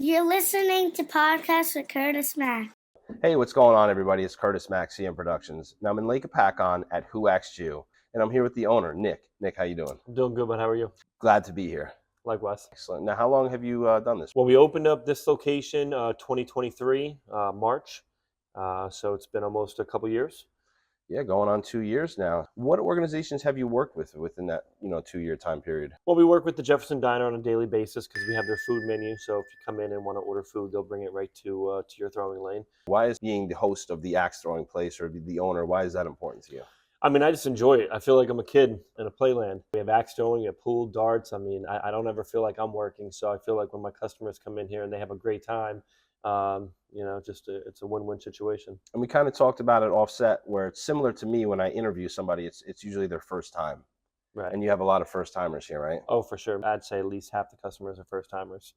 You're listening to Podcast with Curtis Mack. Hey, what's going on, everybody? It's Curtis Mack, CM Productions. Now, I'm in Lake Hopatcong at Who Asked You, and I'm here with the owner, Nick. Nick, how you doing? I'm doing good, but how are you? Glad to be here. Likewise. Excellent. Now, how long have you done this? Well, we opened up this location 2023, March. So it's been almost a couple years. Yeah, going on 2 years now. What organizations have you worked with within that 2-year time period? Well, we work with the Jefferson Diner on a daily basis because we have their food menu. So if you come in and want to order food, they'll bring it right to your throwing lane. Why is being the host of the axe throwing place or the owner, why is that important to you? I mean, I just enjoy it. I feel like I'm a kid in a playland. We have axe throwing, we have pool, darts. I mean, I don't ever feel like I'm working. So I feel like when my customers come in here and they have a great time, it's a win-win situation. And we kind of talked about it offset, where it's similar to me when I interview somebody. It's usually their first time. Right. And you have a lot of first timers here, right? Oh, for sure. I'd say at least half the customers are first timers.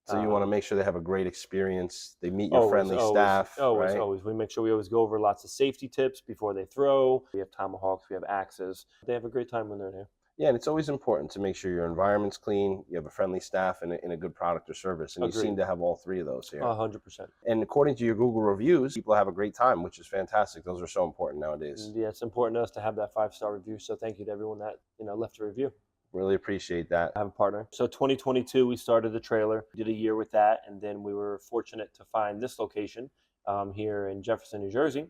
So you want to make sure they have a great experience. They meet your friendly staff. Always. We make sure we always go over lots of safety tips before they throw. We have tomahawks, we have axes. They have a great time when they're here. Yeah, and it's always important to make sure your environment's clean, you have a friendly staff, and a good product or service. And Agreed. You seem to have all three of those here. 100%. And according to your Google reviews, people have a great time, which is fantastic. Those are so important nowadays. Yeah, it's important to us to have that 5-star review. So thank you to everyone that left a review. Really appreciate that. I have a partner. So 2022, we started the trailer, did a year with that, and then we were fortunate to find this location here in Jefferson, New Jersey.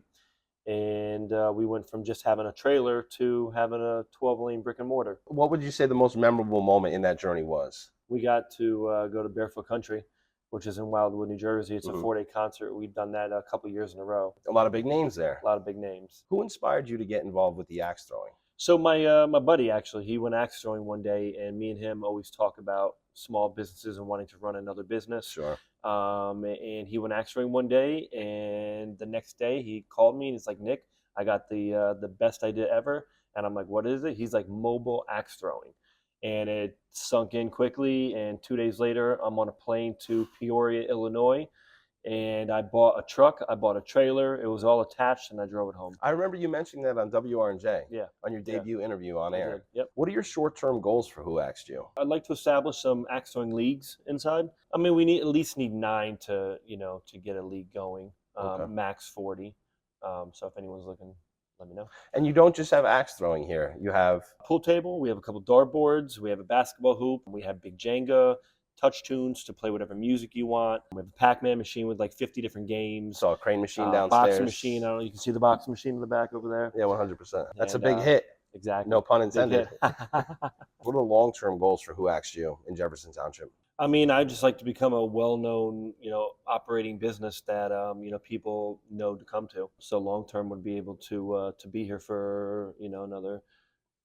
And we went from just having a trailer to having a 12-lane brick and mortar. What would you say the most memorable moment in that journey was? We got to go to Barefoot Country, which is in Wildwood, New Jersey. It's a 4-day concert. We've done that a couple years in a row. A lot of big names there. A lot of big names. Who inspired you to get involved with the axe throwing? So my buddy, actually, he went axe throwing one day, and me and him always talk about small businesses and wanting to run another business. Sure. And he went axe throwing one day, and the next day he called me and he's like, Nick, I got the best idea ever. And I'm like, what is it? He's like, mobile axe throwing. And it sunk in quickly. And 2 days later, I'm on a plane to Peoria, Illinois. And I bought a truck, I bought a trailer, it was all attached, and I drove it home. I remember you mentioning that on WRNJ. Yeah. On your debut interview on I air. did. Yep. What are your short-term goals for Who Asked You? I'd like to establish some axe throwing leagues inside. I mean, we at least need 9 to get a league going. Okay. Max 40. So if anyone's looking, let me know. And you don't just have axe throwing here. You have Pool table, we have a couple dart boards, we have a basketball hoop, we have big Jenga, touch tunes to play whatever music you want. We have a Pac-Man machine with like 50 different games. saw a crane machine downstairs. Boxing machine. I don't know. You can see the boxing machine in the back over there. Yeah, 100%. That's And, a big hit. Exactly. No pun intended. Big hit. What are the long-term goals for Who Asked You in Jefferson Township? I mean, I just like to become a well-known, operating business that people know to come to. So long-term would be able to be here for another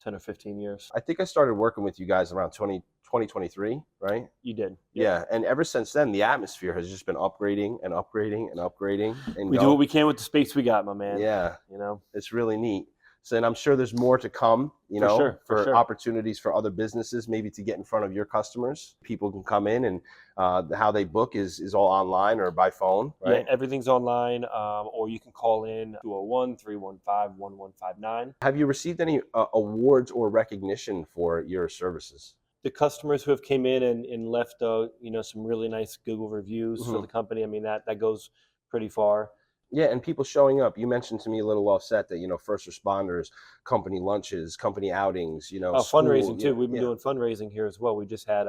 10 or 15 years. I think I started working with you guys around 2023, right? You did. Yeah, and ever since then, the atmosphere has just been upgrading and upgrading and upgrading. And We do what we can with the space we got, my man. Yeah, it's really neat. So, and I'm sure there's more to come, For sure. opportunities for other businesses, maybe to get in front of your customers. People can come in and how they book is all online or by phone, right? Yeah, everything's online, or you can call in 201-315-1159. Have you received any awards or recognition for your services? The customers who have came in and left, some really nice Google reviews for the company, I mean, that goes pretty far. Yeah, and people showing up. You mentioned to me a little offset that, first responders, company lunches, company outings, fundraising too. We've been doing fundraising here as well. We just had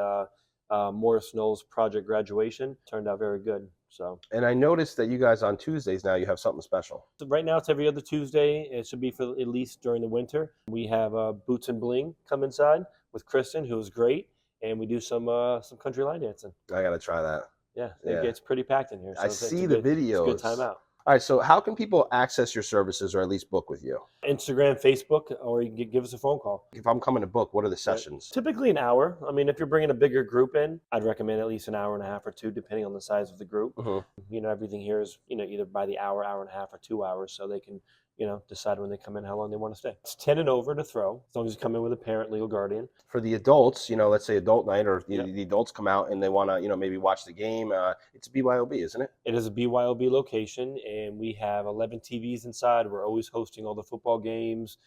Morris Knowles project graduation. Turned out very good. So. And I noticed that you guys on Tuesdays now, you have something special. So right now it's every other Tuesday. It should be for at least during the winter. We have Boots and Bling come inside with Kristen, who is great, and we do some country line dancing. I got to try that. Yeah, it gets pretty packed in here. So I see the videos. It's a good time out. All right, so how can people access your services or at least book with you? Instagram, Facebook, or you can give us a phone call. If I'm coming to book, what are the sessions? Typically an hour. I mean, if you're bringing a bigger group in, I'd recommend at least an hour and a half or 2, depending on the size of the group. Everything here is, either by the hour, hour and a half, or 2 hours, so they can, decide when they come in how long they want to stay. It's 10 and over to throw, as long as you come in with a parent, legal guardian. For the adults, let's say adult night, or the adults come out and they want to, maybe watch the game. It's a BYOB, isn't it? It is a BYOB location, and we have 11 TVs inside. We're always hosting all the football games.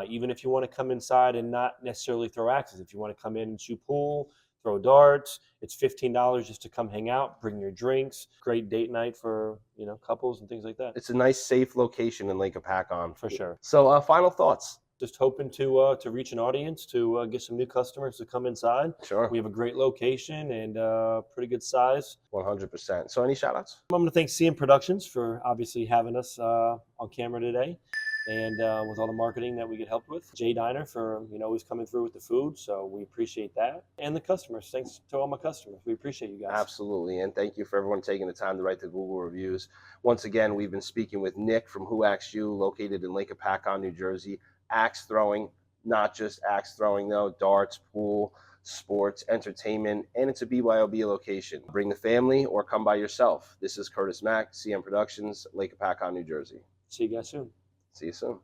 Even if you want to come inside and not necessarily throw axes, if you want to come in and shoot pool, throw darts. It's $15 just to come hang out, bring your drinks. Great date night for couples and things like that. It's a nice, safe location in Lake Hopatcong. For sure. So, final thoughts? Just hoping to reach an audience, to get some new customers to come inside. Sure. We have a great location and pretty good size. 100%. So, any shout outs? I'm going to thank CM Productions for obviously having us on camera today, and with all the marketing that we get helped with. Jay Diner for always coming through with the food, so we appreciate that. And the customers, thanks to all my customers. We appreciate you guys. Absolutely, and thank you for everyone taking the time to write the Google reviews. Once again, we've been speaking with Nick from Who Asked You, located in Lake Hopatcong, New Jersey. Axe throwing, not just axe throwing though, darts, pool, sports, entertainment, and it's a BYOB location. Bring the family or come by yourself. This is Curtis Mack, CM Productions, Lake Hopatcong, New Jersey. See you guys soon. See you soon.